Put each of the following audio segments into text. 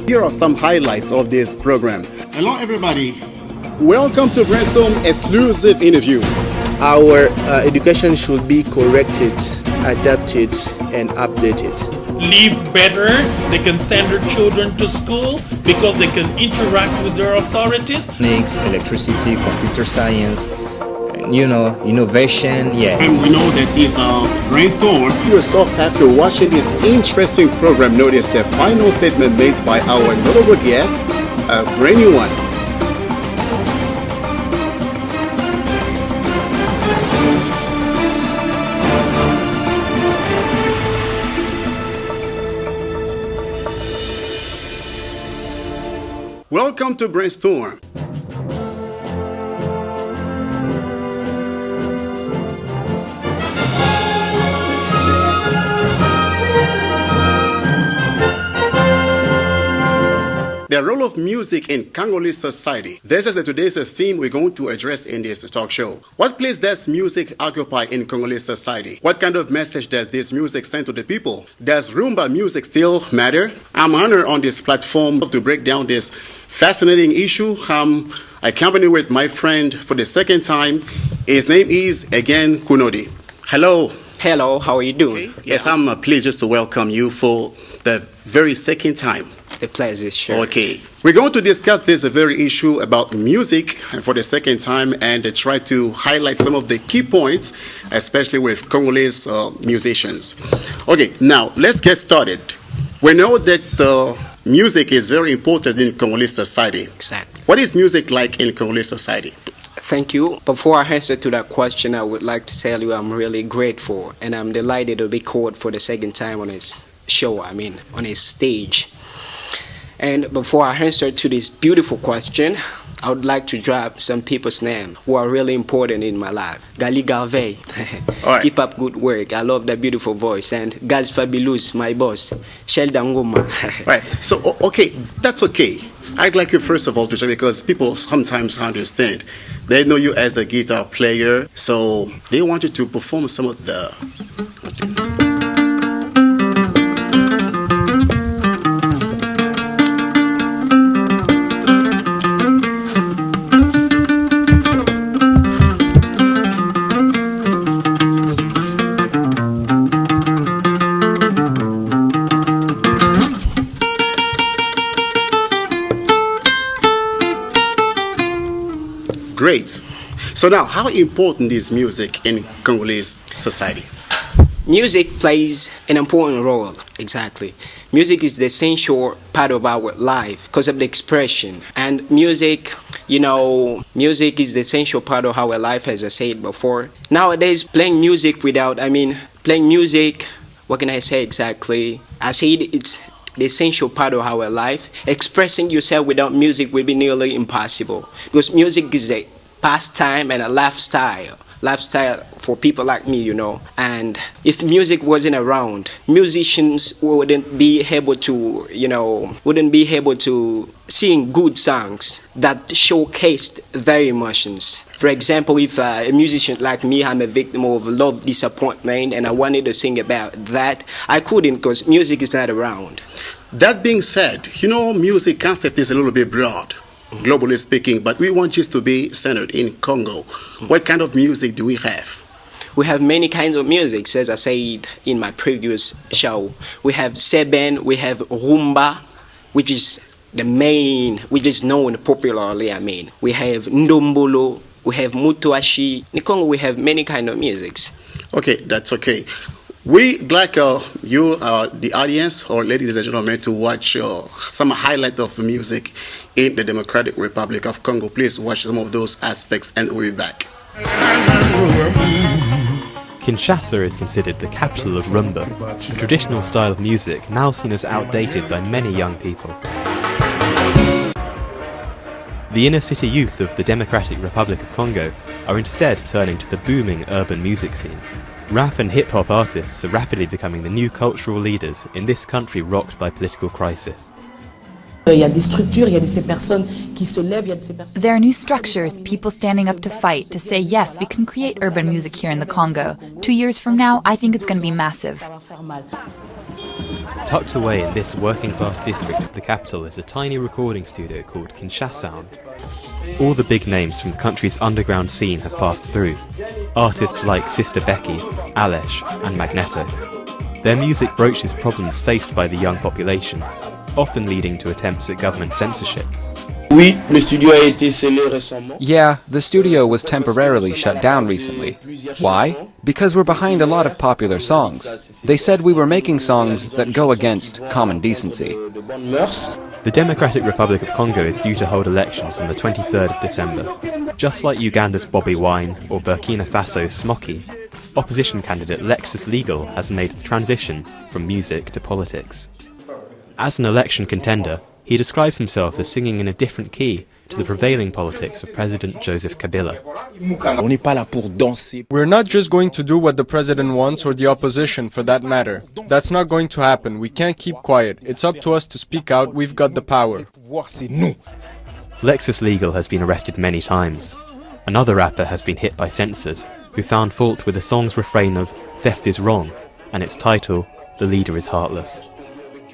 Here are some highlights of this program. Hello everybody. Welcome to Brainstorm exclusive interview. Our education should be corrected, adapted, and updated. Live better, they can send their children to school because they can interact with their authorities. Mechanics, electricity, computer science, innovation, And we know that this brainstorm. Yourself after watching this interesting program, notice the final statement made by our notable guest, a brand new one. Welcome to Brainstorm. The role of music in Congolese society. This is today's theme we're going to address in this talk show. What place does music occupy in Congolese society? What kind of message does this music send to the people? Does rumba music still matter? I'm honored on this platform to break down this fascinating issue. I'm accompanied with my friend for the second time. His name is again Kunodi. Hello. Hello, how are you doing? Okay. Yes, I'm pleased to welcome you for the very second time. The pleasure, sure. Okay. We're going to discuss this very issue about music for the second time and try to highlight some of the key points, especially with Congolese musicians. Okay, now let's get started. We know that music is very important in Congolese society. Exactly. What is music like in Congolese society? Thank you. Before I answer to that question, I would like to tell you I'm really grateful and I'm delighted to be called for the second time on his show, on his stage. And before I answer to this beautiful question, I would like to drop some people's names who are really important in my life. Gali Garvey, right. Keep up good work. I love that beautiful voice. And Gaz Fabulous, my boss. Shelda Ngoma. Right. So, okay, that's okay. I'd like you first of all to share, because people sometimes understand. They know you as a guitar player, so they want you to perform some of the... Great. So now, how important is music in Congolese society? Music plays an important role, exactly. Music is the essential part of our life because of the expression. And music, music is the essential part of our life, as I said before. Nowadays, playing music, what can I say exactly? I said it's the essential part of our life. Expressing yourself without music will be nearly impossible, because music is a pastime and a lifestyle for people like me, And if music wasn't around, musicians wouldn't be able to sing good songs that showcased their emotions. For example, if a musician like me, I'm a victim of love disappointment and I wanted to sing about that, I couldn't because music is not around. That being said, music concept is a little bit broad, globally speaking, but we want this to be centered in Congo. What kind of music do we have? We have many kinds of music, as I said in my previous show. We have Seben, we have Rumba, which is known popularly, We have Ndombolo, we have Mutuashi. In Congo, we have many kinds of musics. Okay, that's okay. We'd like you, the audience, or ladies and gentlemen, to watch some highlight of music in the Democratic Republic of Congo. Please watch some of those aspects and we'll be back. Kinshasa is considered the capital of rumba, a traditional style of music now seen as outdated by many young people. The inner city youth of the Democratic Republic of Congo are instead turning to the booming urban music scene. Rap and hip-hop artists are rapidly becoming the new cultural leaders in this country rocked by political crisis. There are new structures, people standing up to fight, to say, yes, we can create urban music here in the Congo. 2 years from now, I think it's going to be massive. Tucked away in this working-class district of the capital is a tiny recording studio called Kinshasa Sound. All the big names from the country's underground scene have passed through. Artists like Sister Becky, Alesh and Magneto. Their music broaches problems faced by the young population, often leading to attempts at government censorship. Yeah, the studio was temporarily shut down recently. Why? Because we're behind a lot of popular songs. They said we were making songs that go against common decency. The Democratic Republic of Congo is due to hold elections on the 23rd of December. Just like Uganda's Bobby Wine or Burkina Faso's Smoky, opposition candidate Lexus Legal has made the transition from music to politics. As an election contender, he describes himself as singing in a different key to the prevailing politics of President Joseph Kabila. We're not just going to do what the president wants or the opposition for that matter. That's not going to happen. We can't keep quiet. It's up to us to speak out. We've got the power. Lexus Legal has been arrested many times. Another rapper has been hit by censors, who found fault with the song's refrain of "Theft is wrong" and its title, "The Leader is Heartless."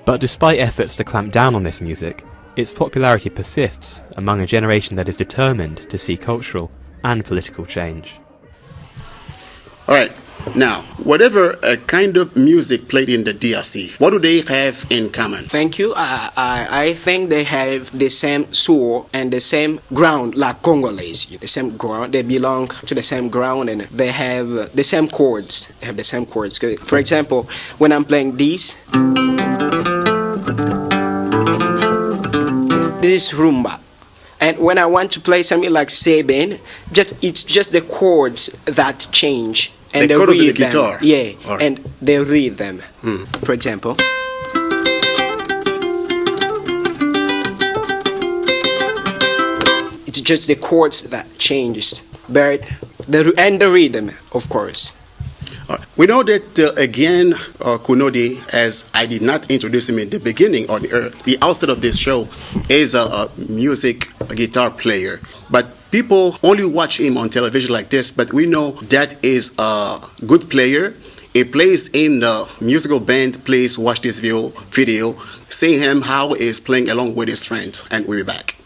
But despite efforts to clamp down on this music, its popularity persists among a generation that is determined to see cultural and political change. Alright, now, whatever kind of music played in the DRC, what do they have in common? Thank you. I think they have the same soul and the same ground like Congolese. The same ground. They belong to the same ground and they have the same chords. They have the same chords. For example, when I'm playing this is rumba. And when I want to play something like Sabin, it's just the chords that change. And the chord of the guitar. Yeah, right. And they read them. For example. It's just the chords that changed. But the rhythm, of course. We know that, again, Kunodi, as I did not introduce him in the beginning or the outset of this show, is a guitar player. But people only watch him on television like this, but we know that is a good player. He plays in the musical band. Please watch this video, seeing him how he is playing along with his friend. And we'll be back.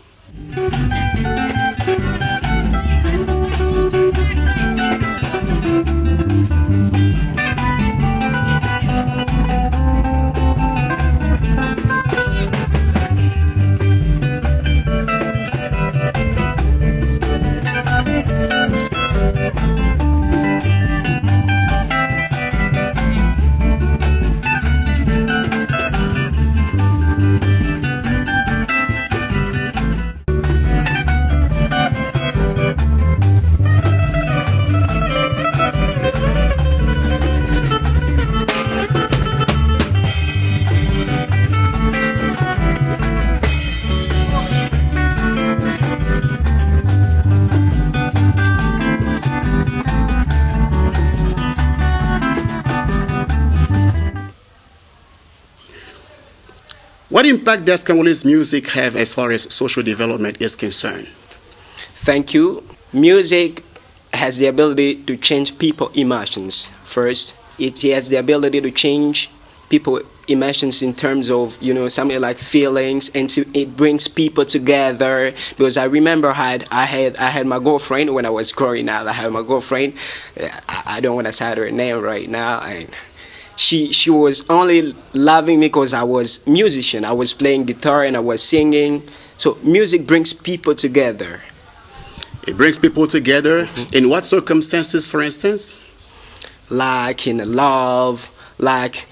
What impact does Congolese music have as far as social development is concerned? Thank you. Music has the ability to change people's emotions. First, it has the ability to change people's emotions in terms of, something like feelings, and it brings people together. Because I remember I had my girlfriend when I was growing up. I had my girlfriend. I don't want to say her name right now. And she was only loving me because I was a musician. I was playing guitar and I was singing. So music brings people together. It brings people together. In what circumstances, for instance? Like in love, like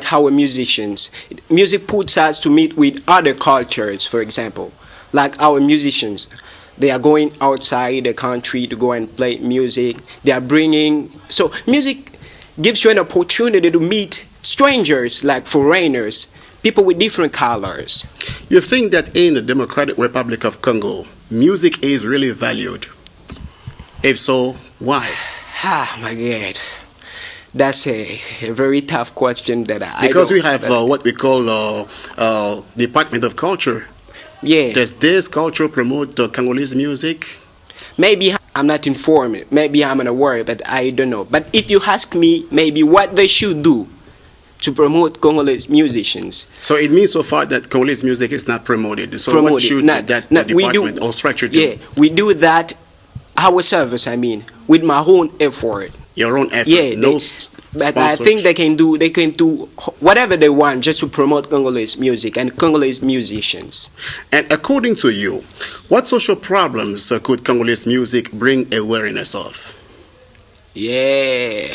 how musicians. Music puts us to meet with other cultures, for example. Like our musicians. They are going outside the country to go and play music. They are bringing... So music gives you an opportunity to meet strangers, like foreigners, people with different colors. You think that in the Democratic Republic of Congo, music is really valued? If so, why? Ah, my God. That's a very tough question that Because we have what we call Department of Culture. Yeah. Does this culture promote Congolese music? Maybe I'm not informed. Maybe I'm unaware, but I don't know. But if you ask me, maybe what they should do, to promote Congolese musicians. So it means so far that Congolese music is not promoted. So what should that department or structure do? Yeah, we do that our service, with my own effort. Your own effort, yeah, but I think they can do whatever they want just to promote Congolese music and Congolese musicians. And according to you, what social problems could Congolese music bring awareness of? Yeah,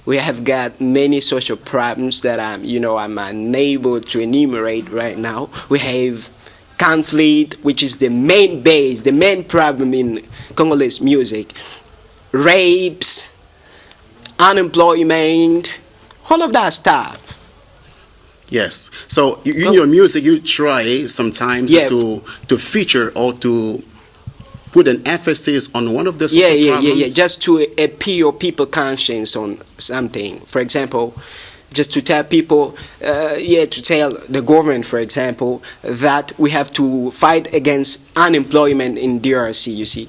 we have got many social problems that I'm unable to enumerate right now. We have conflict, which is the main base, the main problem in Congolese music. Rapes, unemployment, all of that stuff. Yes. So in your music, you try sometimes to feature or to put an emphasis on one of the social problems? Just to appeal people's conscience on something. For example, just to tell people, to tell the government, for example, that we have to fight against unemployment in DRC, you see.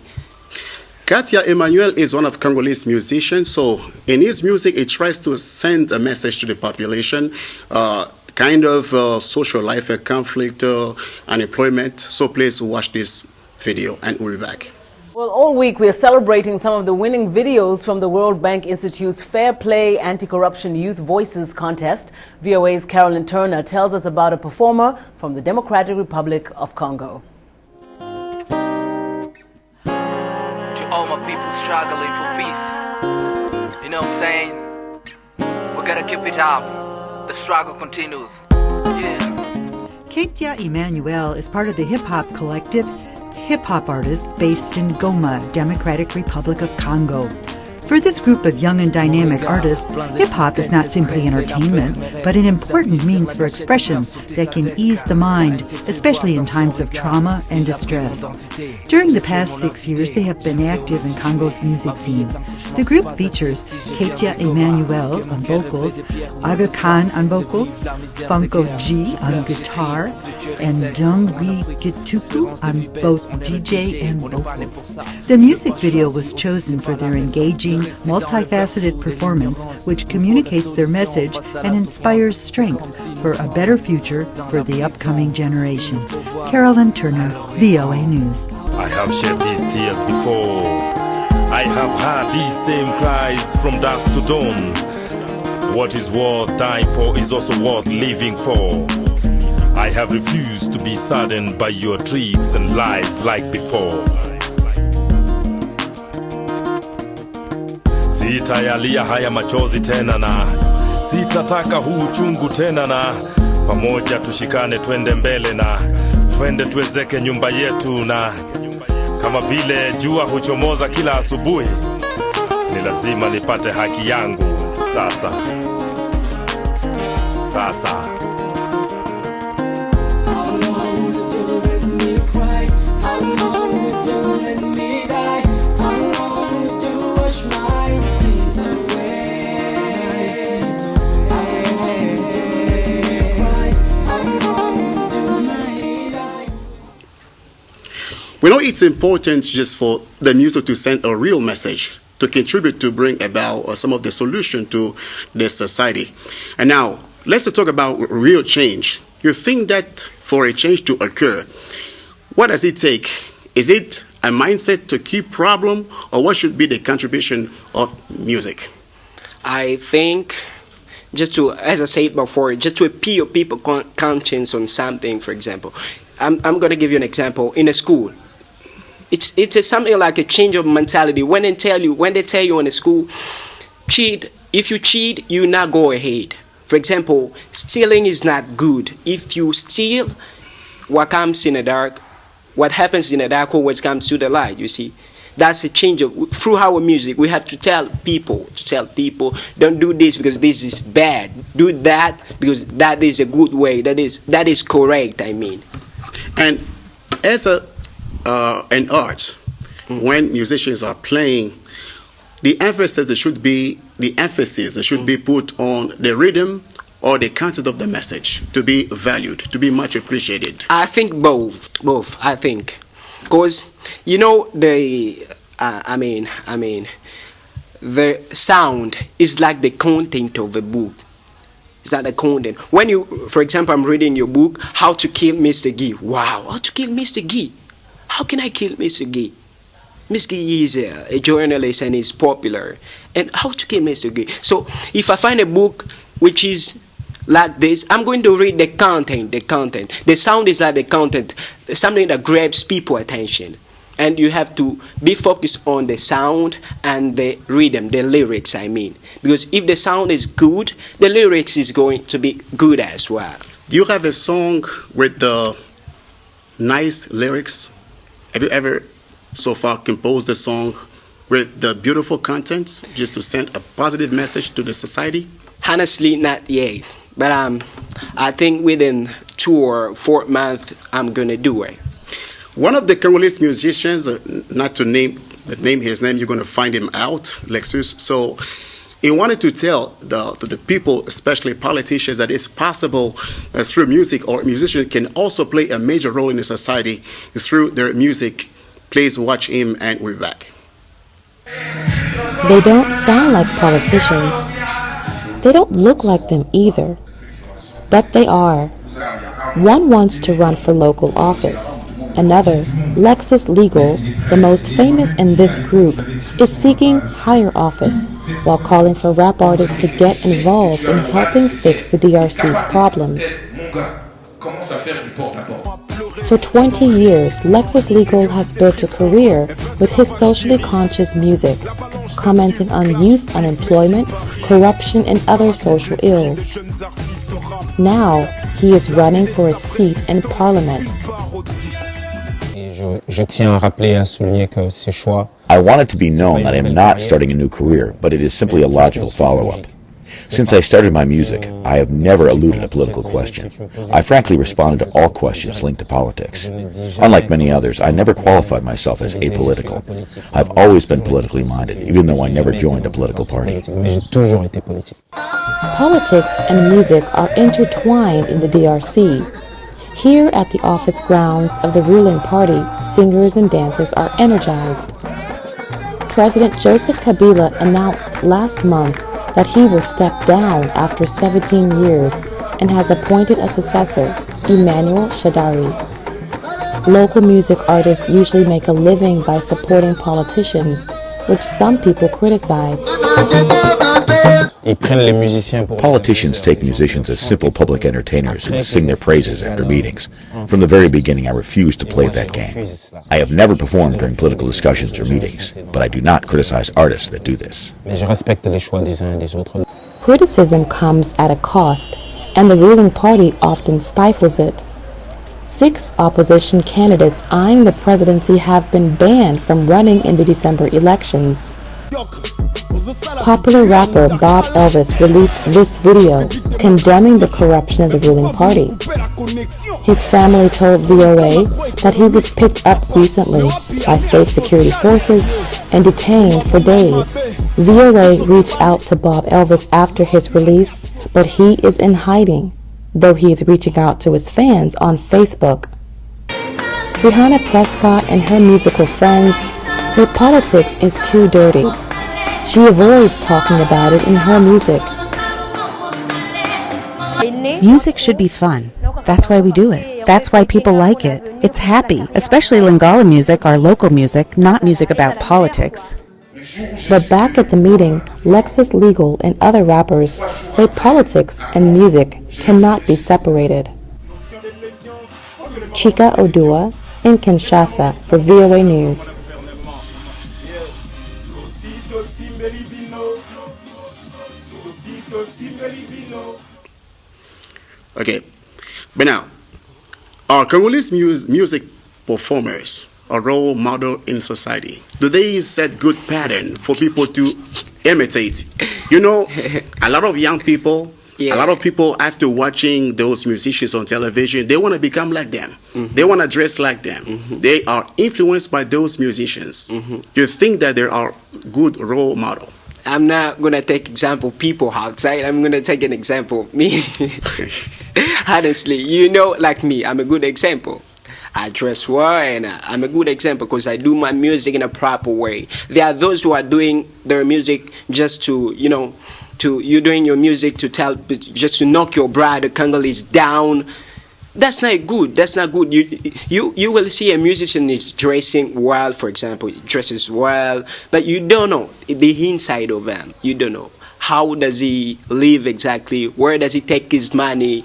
Katia Emmanuel is one of Congolese musicians, so in his music he tries to send a message to the population, kind of social life, conflict, unemployment. So please watch this video and we'll be back. Well, all week we are celebrating some of the winning videos from the World Bank Institute's Fair Play Anti-Corruption Youth Voices contest. VOA's Carolyn Turner tells us about a performer from the Democratic Republic of Congo. All my people struggling for peace. You know what I'm saying? We gotta keep it up. The struggle continues. Yeah. Katia Emmanuel is part of the hip-hop collective Hip-Hop Artists based in Goma, Democratic Republic of Congo. For this group of young and dynamic artists, hip-hop is not simply entertainment, but an important means for expression that can ease the mind, especially in times of trauma and distress. During the past 6 years, they have been active in Congo's music scene. The group features Katia Emmanuel on vocals, Aga Khan on vocals, Funko G on guitar, and Dongwi Gituku on both DJ and vocals. The music video was chosen for their engaging, multifaceted performance which communicates their message and inspires strength for a better future for the upcoming generation. Carolyn Turner, VOA News. I have shed these tears before. I have heard these same cries from dusk to dawn. What is worth dying for is also worth living for. I have refused to be saddened by your tricks and lies like before. Sitayalia haya machozi tena na sitataka huu uchungu tena, na pamoja tushikane twende mbele na twende tuwezeke nyumba yetu, na kama vile jua huchomoza kila asubuhi, ni lazima nipate haki yangu sasa. We know it's important just for the music to send a real message, to contribute to bring about some of the solution to this society. And now, let's talk about real change. You think that for a change to occur, what does it take? Is it a mindset to keep problem, or what should be the contribution of music? I think just to, as I said before, just to appeal people's conscience on something. For example, I'm going to give you an example. In a school, it's something like a change of mentality. When they tell you in a school, cheat. If you cheat, you not go ahead. For example, stealing is not good. If you steal, what comes in the dark, what happens in the dark always comes to the light. You see, that's a change of through our music. We have to tell people, don't do this because this is bad. Do that because that is a good way. That is correct. I mean, and as an art, when musicians are playing, the emphasis should be put on the rhythm or the content of the message to be valued, to be much appreciated. I think both. I think, because you know the the sound is like the content of a book. Is that the content? When you, for example, I'm reading your book, How to Kill Mr. Gee. Wow, how to kill Mr. Gee? How can I kill Mr. Gee? Mr. Gee is a journalist and is popular. And how to kill Mr. Gee? So if I find a book which is like this, I'm going to read the content. The sound is like the content, something that grabs people's attention. And you have to be focused on the sound and the rhythm, the lyrics, I mean. Because if the sound is good, the lyrics is going to be good as well. Do you have a song with the nice lyrics? Have you ever so far composed a song with the beautiful content just to send a positive message to the society? Honestly, not yet. But I think within 2 or 4 months, I'm going to do it. One of the Congolese musicians, not to name his name, you're going to find him out, Lexus. So he wanted to tell the people, especially politicians, that it's possible through music, or musicians can also play a major role in the society through their music. Please watch him and we're back. They don't sound like politicians. They don't look like them either. But they are. One wants to run for local office. Another, Lexus Legal, the most famous in this group, is seeking higher office while calling for rap artists to get involved in helping fix the DRC's problems. For 20 years, Lexus Legal has built a career with his socially conscious music, commenting on youth unemployment, corruption, and other social ills. Now, he is running for a seat in parliament. I want it to be known that I am not starting a new career, but it is simply a logical follow-up. Since I started my music, I have never eluded a political question. I frankly responded to all questions linked to politics. Unlike many others, I never qualified myself as apolitical. I've always been politically minded, even though I never joined a political party. Politics and music are intertwined in the DRC. Here at the office grounds of the ruling party, singers and dancers are energized. President Joseph Kabila announced last month that he will step down after 17 years and has appointed a successor, Emmanuel Shadari. Local music artists usually make a living by supporting politicians, which some people criticize. Politicians take musicians as simple public entertainers who sing their praises after meetings. From the very beginning, I refused to play that game. I have never performed during political discussions or meetings, but I do not criticize artists that do this. Criticism comes at a cost, and the ruling party often stifles it. 6 opposition candidates eyeing the presidency have been banned from running in the December elections. Popular rapper Bob Elvis released this video condemning the corruption of the ruling party. His family told VOA that he was picked up recently by state security forces and detained for days. VOA reached out to Bob Elvis after his release, but he is in hiding, though he is reaching out to his fans on Facebook. Rihanna Prescott and her musical friends say politics is too dirty. She avoids talking about it in her music. Music should be fun. That's why we do it. That's why people like it. It's happy, especially Lingala music, our local music, not music about politics. But back at the meeting, Lexus Legal and other rappers say politics and music cannot be separated. Chika Odua in Kinshasa for VOA News. Okay, but now, are Congolese music performers a role model in society? Do they set good pattern for people to imitate? You know, a lot of young people, a lot of people after watching those musicians on television, they want to become like them. They want to dress like them. They are influenced by those musicians. You think that they are good role model? I'm not going to take example people outside. I'm going to take an example me. Honestly, you know, like me, I'm a good example. I dress well and I'm a good example because I do my music in a proper way. There are those who are doing their music just to, you know, you're doing your music to tell, just to knock your brother Congolese down. That's not good. That's not good. You will see a musician is dressing well, for example, he dresses well, but you don't know the inside of him. You don't know how does he live exactly. Where does he take his money?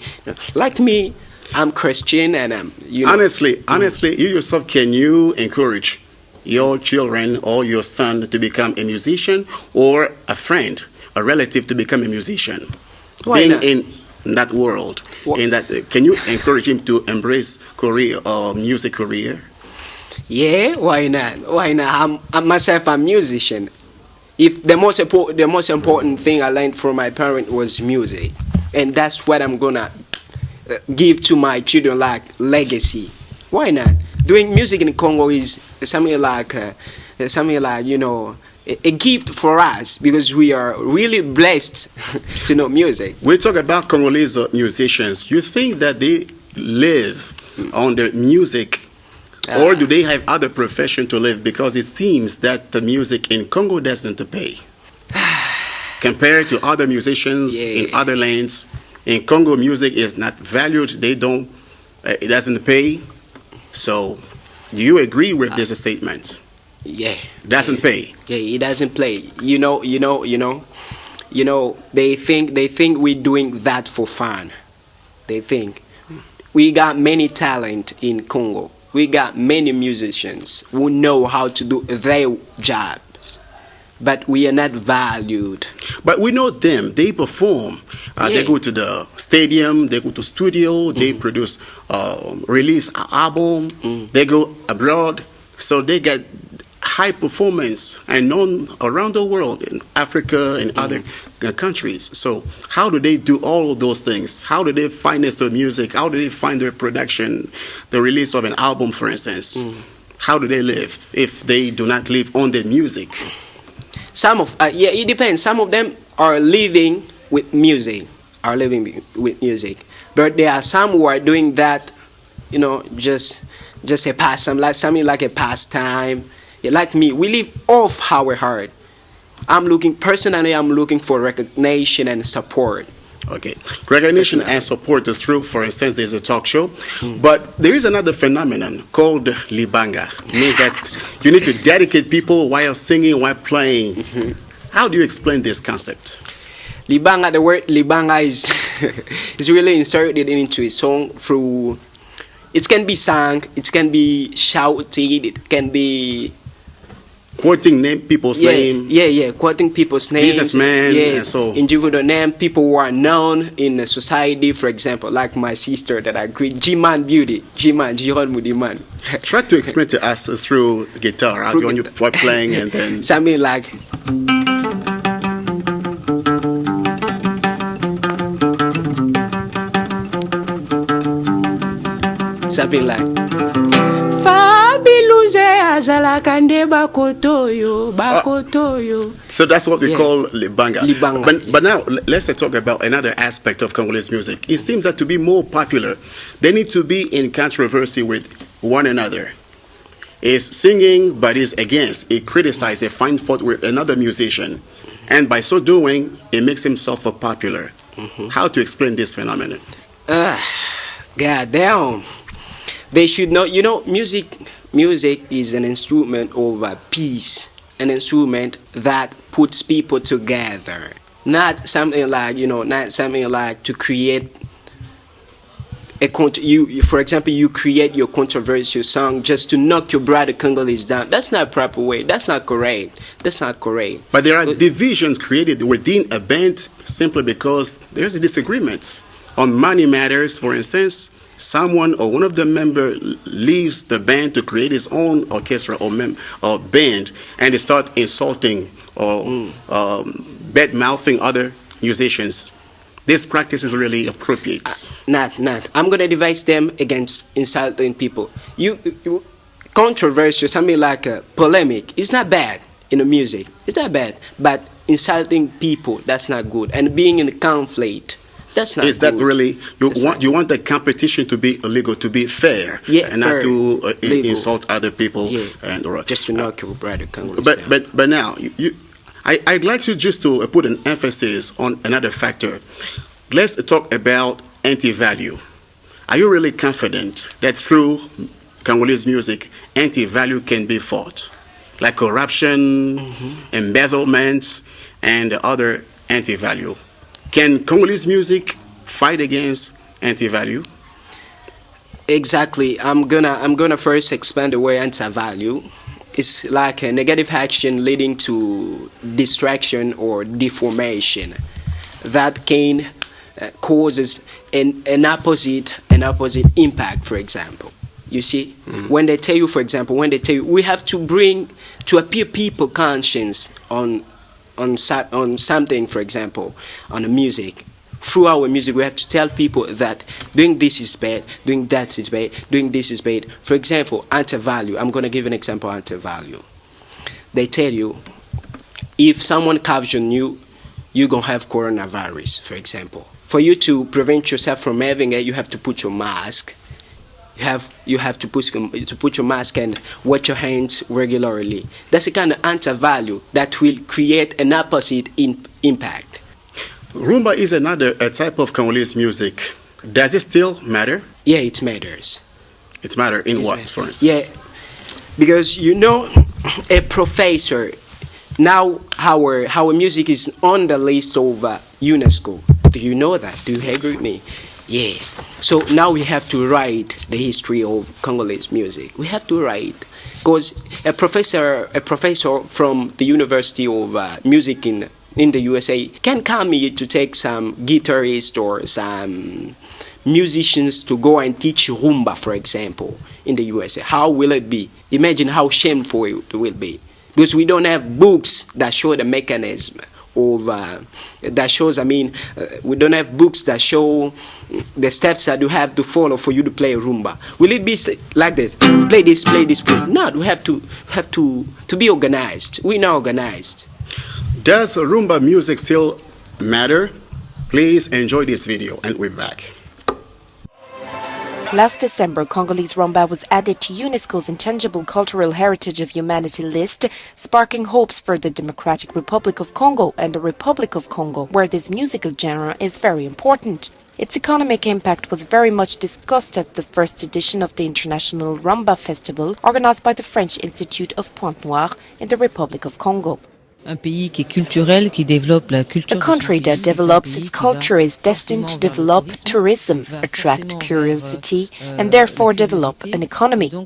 Like me, I'm Christian, and I'm. Honestly, you yourself, can you encourage your children or your son to become a musician, or a friend, a relative to become a musician? Why not? In that world, can you encourage him to embrace career or music career? Yeah, why not? Why not? I'm myself a musician. If the most important thing I learned from my parent was music, and that's what I'm gonna give to my children, like legacy. Why not? Doing music in Congo is something like a gift for us, because we are really blessed to know music. We talk about Congolese musicians. You think that they live on the music, or do they have other profession to live? Because it seems that the music in Congo doesn't pay compared to other musicians in other lands. In Congo, music is not valued. They don't. It doesn't pay. So, do you agree with this statement? Yeah. Doesn't pay. Yeah, it doesn't play. They think we're doing that for fun. They think we got many talent in Congo. We got many musicians who know how to do their jobs, but we are not valued. But we know them. They perform. They go to the stadium. They go to studio. They produce, release an album. They go abroad. So they get high performance and known around the world, in Africa and other countries. So how do they do all of those things? How do they finance their music? How do they find their production, the release of an album, for instance? How do they live if they do not live on their music? It depends. Some of them are living with music, but there are some who are doing that, just a pastime, like something like a pastime. Like me, we live off our heart. I'm looking for recognition and support. Okay, recognition and support is true. For instance, there's a talk show, but there is another phenomenon called libanga. It means that you need to dedicate people while singing, while playing. How do you explain this concept? Libanga, the word libanga is is really inserted into a song through. It can be sung, it can be shouted, it can be quoting people's name. Quoting people's names. Businessmen, and so individual name, people who are known in the society. For example, like my sister that I greet, G-Man Beauty, G-Man, Jiron Mudiman. Try to explain to us through guitar, when you are playing, and then something like. Something like so that's what we call libanga. But now let's talk about another aspect of Congolese music. It seems that to be more popular, they need to be in controversy with one another. Is singing, but is against, it criticizes, it finds fault with another musician, and by so doing, it makes himself popular. How to explain this phenomenon? God damn. They should know, music is an instrument of peace, an instrument that puts people together. Not something like, to create for example, you create your controversial song just to knock your brother Congolese down. That's not a proper way. That's not correct. But there are divisions created within a band simply because there's a disagreement on money matters. For instance, someone or one of the members leaves the band to create his own orchestra or band, and they start insulting or bad-mouthing other musicians. This practice is really appropriate. Not. I'm going to advise them against insulting people. Controversial, something like a polemic, it's not bad in the music. It's not bad. But insulting people, that's not good. And being in a conflict, that's not good. Is that really, you want the competition to be legal, to be fair, and fair, not to insult other people? And, just to knock your brother Congolese down. But now, I'd like you just to put an emphasis on another factor. Let's talk about anti-value. Are you really confident that through Congolese music, anti-value can be fought? Like corruption, embezzlement, and other anti-value. Can Congolese music fight against anti-value? Exactly. I'm gonna first expand the word anti-value. It's like a negative action leading to distraction or deformation that can causes an opposite impact. For example, you see, when they tell you, for example, we have to bring to appear people conscience on something, for example, on the music. Through our music, we have to tell people that doing this is bad, doing that is bad, doing this is bad. For example, anti-value. I'm going to give an example of anti-value. They tell you, if someone coughs on you, you're going to have coronavirus, for example. For you to prevent yourself from having it, you have to put your mask. You have to put your mask and wash your hands regularly. That's a kind of anti-value that will create an opposite impact. Rumba is another type of Congolese music. Does it still matter? Yeah, it matters. It matters in what, for instance? Yeah, because a professor, now our music is on the list of UNESCO. Do you know that? Do you agree with me? Yeah. So now we have to write the history of Congolese music. We have to write, because a professor from the University of Music in the USA can come here to take some guitarists or some musicians to go and teach rumba, for example, in the USA. How will it be? Imagine how shameful it will be. Because we don't have books that show the mechanism of, we don't have books that show the steps that you have to follow for you to play rumba. Will it be like this? Play this, play this, play. No, we have to be organized. We're not organized. Does rumba music still matter? Please enjoy this video and we're back. Last December, Congolese rumba was added to UNESCO's Intangible Cultural Heritage of Humanity list, sparking hopes for the Democratic Republic of Congo and the Republic of Congo, where this musical genre is very important. Its economic impact was very much discussed at the first edition of the International Rumba Festival, organized by the French Institute of Pointe-Noire in the Republic of Congo. A country that develops its culture is destined to develop tourism, attract curiosity, and therefore develop an economy. Giving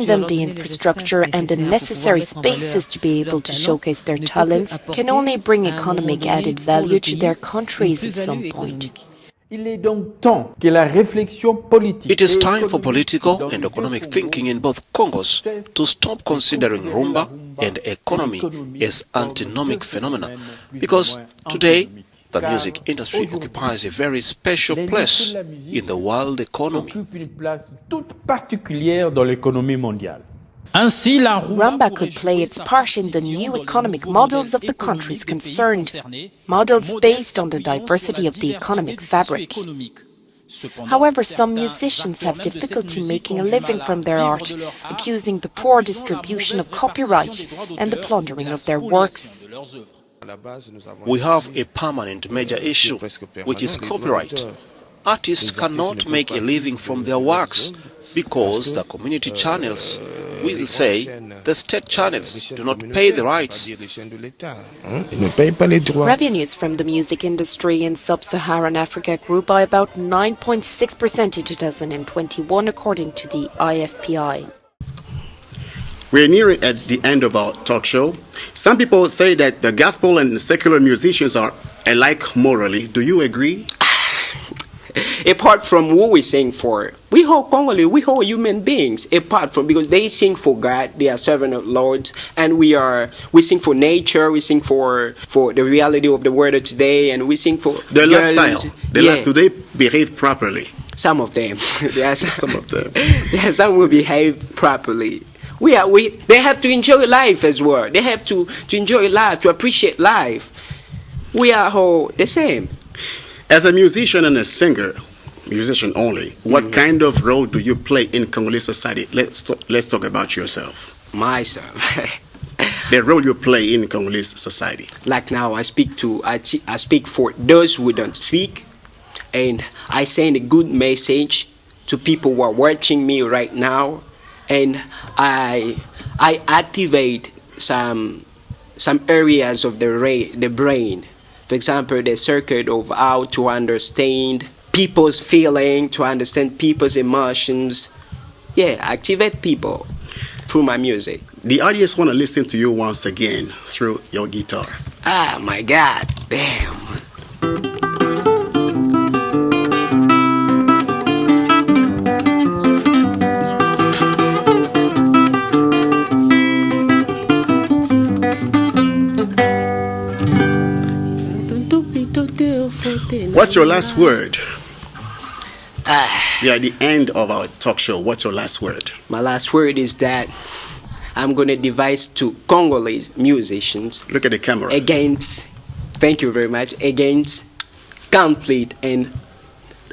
them the infrastructure and the necessary spaces to be able to showcase their talents can only bring economic added value to their countries at some point. It is time for political and economic thinking in both Congos to stop considering rumba and economy as antinomic phenomena, because today the music industry occupies a very special place in the world economy. Rumba could play its part in the new economic models of the countries concerned, models based on the diversity of the economic fabric. However, some musicians have difficulty making a living from their art, accusing the poor distribution of copyright and the plundering of their works. We have a permanent major issue, which is copyright. Artists cannot make a living from their works because the community channels will say the state channels do not pay the rights. Revenues from the music industry in sub-Saharan Africa grew by about 9.6% in 2021, according to the IFPI. We're nearing at the end of our talk show. Some people say that the gospel and secular musicians are alike morally. Do you agree? Apart from who we sing for, we whole Congolese, we whole human beings. Apart from, because they sing for God, they are servant of Lord, and we sing for nature, we sing for the reality of the world of today, and we sing for the lifestyle. Do they behave properly? Some of them. Yes, some of them. Yeah, some will behave properly. They have to enjoy life as well. They have to enjoy life, to appreciate life. We are all the same. As a musician and a singer, musician only, what kind of role do you play in Congolese society? Let's talk about yourself. Myself. the role you play in Congolese society. Like now, I speak for those who don't speak, and I send a good message to people who are watching me right now, and I activate some areas of the brain. For example, the circuit of how to understand people's feeling, to understand people's emotions. Yeah, activate people through my music. The audience want to listen to you once again through your guitar. Ah, my God, damn. What's your last word? We are at the end of our talk show. What's your last word? My last word is that I'm going to advise to Congolese musicians. Look at the camera. Thank you very much, against conflict and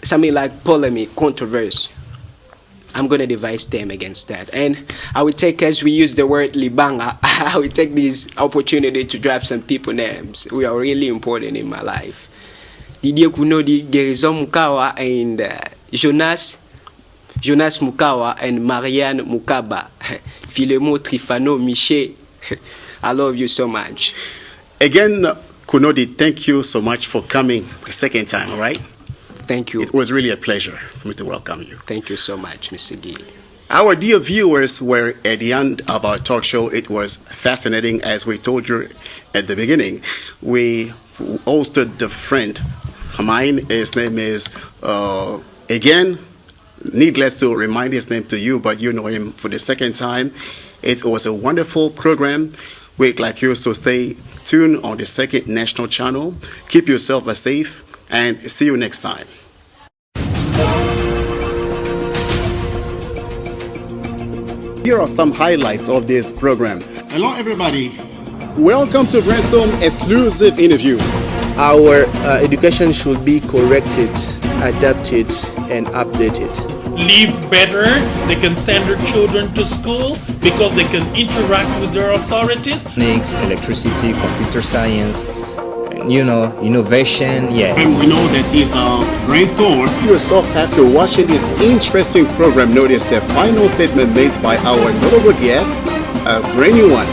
something like polemic, controversy. I'm going to advise them against that. And I will take, as we use the word libanga, I will take this opportunity to drop some people names who are really important in my life. Didier Kunodi, Gerison Mukawa, and Jonas Mukawa, and Marianne Mukaba. Filemo Trifano Miché. I love you so much. Again, Kunodi, thank you so much for coming a second time, all right? Thank you. It was really a pleasure for me to welcome you. Thank you so much, Mr. Gill. Our dear viewers, were at the end of our talk show. It was fascinating. As we told you at the beginning, we hosted a friend of mine. His name is, again, needless to remind his name to you, but you know him for the second time. It was a wonderful program. We'd like you to stay tuned on the second national channel. Keep yourself safe, and see you next time. Here are some highlights of this program. Hello, everybody. Welcome to Brainstorm exclusive interview. Our education should be corrected, adapted, and updated. Live better, they can send their children to school because they can interact with their authorities. Electricity, computer science, innovation, yeah. And we know that this brainstorm. You yourself, after watching this interesting program, notice the final statement made by our notable guest, a brand new one.